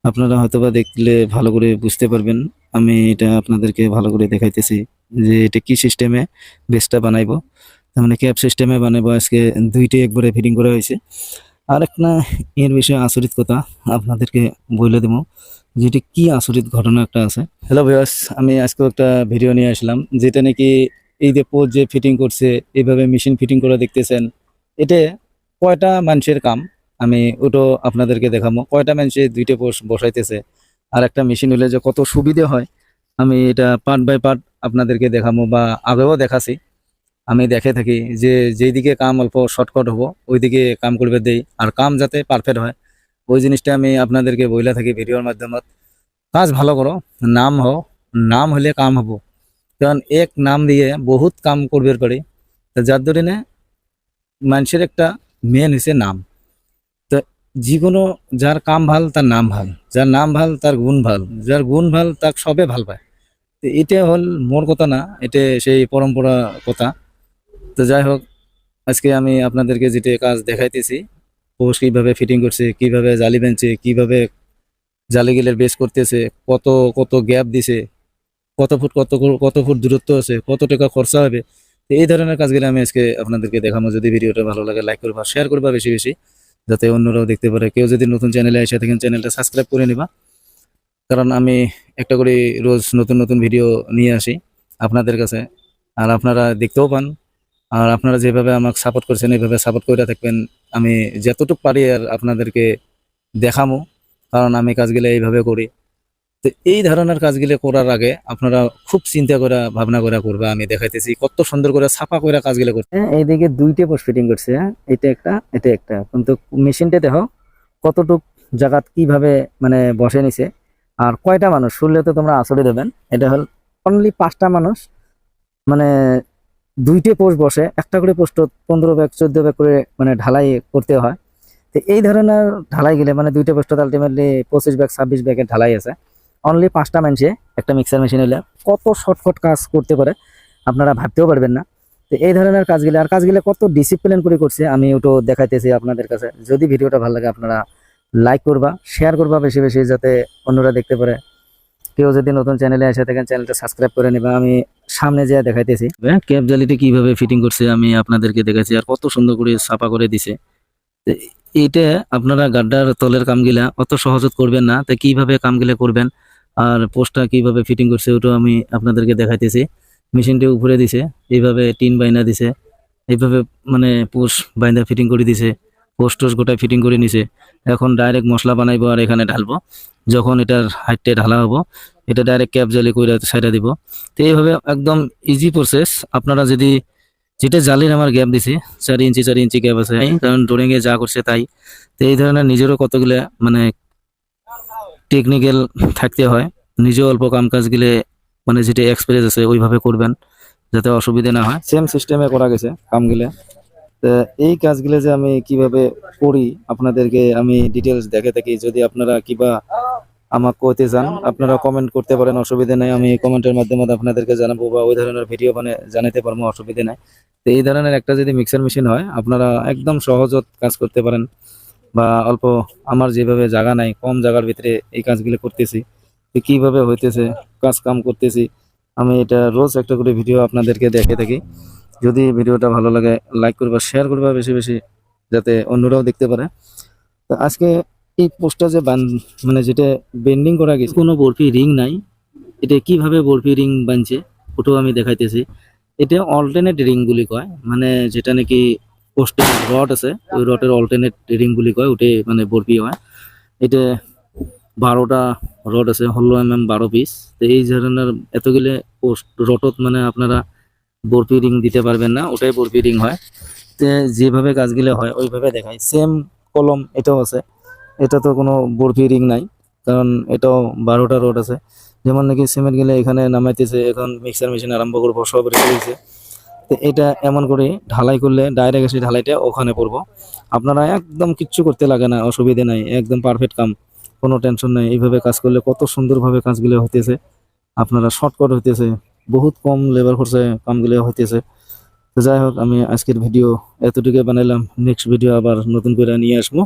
আপনারা হয়তোবা দেখলে ভালো করে বুঝতে পারবেন। আমি এটা আপনাদেরকে ভালো করে দেখাইতেছি যে এটা কি সিস্টেমে বেসটা বানাইবো। তার মানে ক্যাপ সিস্টেমে বানাইবো। আজকে দুইটাই একবারে ফিটিং করা হয়েছে। আর একটা এর বিষয়ে আচরিত কথা আপনাদেরকে বলে দেবো, যেটি কি আচরিত ঘটনা একটা আছে। হ্যালো ভিউয়ার্স, আমি আজকে একটা ভিডিও নিয়ে আসলাম যেটা নাকি এই যে পোস্ট যে ফিটিং করছে, এইভাবে মেশিন ফিটিং করে দেখতেছেন, এটা কয়টা মানুষের কাম আমি ওটা আপনাদেরকে দেখাবো। কয়টা মানুষে দুইটা পোস্ট বসাইতেছে আর একটা মেশিন হলে যে কত সুবিধা হয়, আমি এটা পার্ট বাই পার্ট আপনাদেরকে দেখাবো বা আগেও দেখাছি। আমি দেখে থাকি যে যেদিকে কাম অল্প শর্টকাট হবো ওইদিকে কাম করবে দেই, আর কাম যাতে পারফেক্ট হয় ওই জিনিসটা আমি আপনাদেরকে বইলা থাকি ভিডিওর মাধ্যমে। কাজ ভালো করো, নাম হও, নাম হলে কাম হবো। কারণ এক নাম দিয়ে বহুত কাম করবে পারি। তা যার ধরে মানুষের একটা মেন হচ্ছে নাম। তো যিকোনো যার কাম ভাল তার নাম ভাল, যার নাম ভাল তার গুণ ভাল, যার গুণ ভাল তাক সবে ভাল পায়। তো এটা হল মোর কথা না, এটা সেই পরম্পরা কথা। তো যাই হোক, আজকে আমি আপনাদেরকে যেটা কাজ দেখাইতেছি, পোস্ট কিভাবে ফিটিং করছে, কিভাবে জালি বেঁধছে, কিভাবে জালি গিলের বেস করতেছে, কত কত গ্যাপ দিছে, কত ফুট দূরত্ব আছে, কত টাকা খরচা হবে। তো এই ধরনের কাজগুলো আমি আজকে আপনাদেরকে দেখাবো। যদি ভিডিওটা ভালো লাগে লাইক করবা, শেয়ার করবা বেশি বেশি, যাতে অন্যরাও দেখতে পারে। কেউ যদি নতুন চ্যানেলে এসে থাকেন চ্যানেলটা সাবস্ক্রাইব করে নিবা, কারণ আমি একটা করে রোজ নতুন নতুন ভিডিও নিয়ে আসি আপনাদের কাছে, আর আপনারা দেখতেও পান। আর আপনারা যেভাবে আমাকে সাপোর্ট করছেন এইভাবে সাপোর্ট করে থাকবেন। আমি যতটুকু পারি আর আপনাদেরকে দেখামো, কারণ আমি কাজগুলো এইভাবে করি। তো এই ধরনের কাজগুলো করার আগে আপনারা খুব চিন্তা করে ভাবনা করে করবে। আমি দেখাইতেছি কত সুন্দর করে ছাপা করে কাজগুলো করতে। এইদিকে দুইটা পোস্ট ফিটিং করছে, এটা একটা এটা একটা, কিন্তু মেশিনটা দেখো কতটুক জায়গাত কিভাবে মানে বসে নিছে। আর কয়টা মানুষ শুনলে তো তোমরা আশ্চর্য দেবেন। এটা হল অনলি 5টা মানুষ, মানে দুইটা পোস্ট বসে, একটা করে পোস্ট 15 ব্যাগ 14 ব্যাগ করে মানে ঢালাই করতে হয়। তো এই ধরনের ঢালাই গেলে মানে দুইটা পোস্ট আলটিমেটলি 25 ব্যাগ 26 ব্যাগের ঢালাই আছে। অনলি 5টা মানুষে একটা মিক্সার মেশিন হলে কত শর্টকাট কাজ করতে পারে আপনারা ভাবতেও পারবেন না। তো এই ধরনের কাজগুলো আর কাজগুলো কত ডিসিপ্লিন করে করছে আমি ওটা দেখাইতেছি আপনাদের কাছে। যদি ভিডিওটা ভালো লাগে আপনারা লাইক করবা, শেয়ার করবা বেশি বেশি, যাতে অন্যরা দেখতে পারে। কেউ যদি নতুন চ্যানেলে এসে থাকেন চ্যানেলটা সাবস্ক্রাইব করে নেবা। আমি সামনে যা দেখাইতেছি ক্যাপ জালিটা কিভাবে ফিটিং করছে আমি আপনাদেরকে দেখাচ্ছি, আর কত সুন্দর করে ছাপা করে দিছে। তো এইটা আপনারা গাড্ডার তলের কামগুলা অত সহজত করবেন না। তো কিভাবে কামগুলা করবেন আর পোস্টটা কিভাবে ফিটিং করছে ওটা আমি আপনাদেরকে দেখাইতেছি। মেশিনটা উপরে দিছে, এইভাবে টিন বাইনা দিছে, এইভাবে মানে পোস্ট বাইন্দা ফিটিং করে দিছে, পোস্ট টোস্ট গোটায় ফিটিং করে নিছে। এখন ডাইরেক্ট মশলা বানাইবো আর এখানে ঢালবো। যখন এটার হাইটে ঢালা হবো এটা ডাইরেক্ট ক্যাপ জালি করে সাইডা দিব। তো এইভাবে একদম ইজি প্রসেস। আপনারা যদি যেটা জালির আমার গ্যাপ দিছি 4 ইঞ্চি গ্যাপ আছে, কারণ ড্রয়িং এ যা করছে তাই। তো এই ধরনের নিজেরও কতগুলো মানে টেকনিক্যাল থাকতে হয়, নিজেও অল্প কাম কাজ গেলে মানে যেটা এক্সপিরিয়েন্স আছে ওইভাবে করবেন যাতে অসুবিধা না হয়। সেম সিস্টেমে করা গেছে কামগুলো। তো এই কাজগুলো যে আমি কিভাবে করি আপনাদেরকে আমি ডিটেলস দেখে থাকি। যদি আপনারা কিবা আমাকে কইতে চান আপনারা কমেন্ট করতে পারেন, অসুবিধা নাই। আমি কমেন্টের মাধ্যমে আপনাদেরকে জানাবো বা ওই ধরনের ভিডিও মানে জানাতে পারবো, অসুবিধা নাই। তো এই ধরনের একটা যদি মিক্সার মেশিন হয় আপনারা একদম সহজত কাজ করতে পারেন। বা অল্প আমার যেভাবে জায়গা নাই কম জায়গার ভিতরে এই কাজগুলো করতেছি, তো কিভাবে হইতেছে কাজ কাম করতেছি, আমি এটা রোজ একটা করে ভিডিও আপনাদেরকে দেখে থাকি। যদি ভিডিওটা ভালো লাগে লাইক করবা, শেয়ার করবা বেশি বেশি, যাতে অন্যরাও দেখতে পারে। তো আজকে এই পোস্টটা যে মানে যেটা বেন্ডিং করা গেছে, কোনো বরফি রিং নাই। এটা কিভাবে বরফি রিং বানছে ওটাও আমি দেখাইতেছি। এটা অল্টারনেট রিং গুলি কয়, মানে যেটা নাকি পোস্টের রড আছে ওই রডের অল্টারনেট রিং গুলি কয়, ওটা মানে বরফি হয়। এটা 12টা রড আছে, 16 mm 12 পিস। তো এই ধরনের এতগুলো পোস্ট রটত মানে আপনারা বরফি রিং দিতে পারবেন না, ওটাই বরফি রিং হয়। তো যেভাবে কাজগুলো হয় ওইভাবে দেখায়। সেম কলম এটাও আছে, এটা তো কোনো বরফি রিং নাই, কারণ এটাও 12টা রড আছে। যেমন নাকি সিমেন্ট গেলে এখানে নামাইতেছে, এখন মিক্সার মেশিন আরম্ভ করবো সব রেখে দিয়েছে। তো এটা এমন করে ঢালাই করলে ডাইরেক্ট এসে ঢালাইটা ওখানে পড়বো। আপনারা একদম কিচ্ছু করতে লাগে না, অসুবিধা নাই, একদম পারফেক্ট কাম, কোনো টেনশন নাই। এইভাবে কাজ করলে কত সুন্দরভাবে কাজগুলো হইতেছে, আপনারা শর্টকাট হইতেছে, বহুত কম লেবার খরচে কামগুলো হইতেছে। তো যাই হোক, আমি আজকের ভিডিও এতটুকু বানাইলাম। নেক্সট ভিডিও আবার নতুন করে নিয়ে আসবো।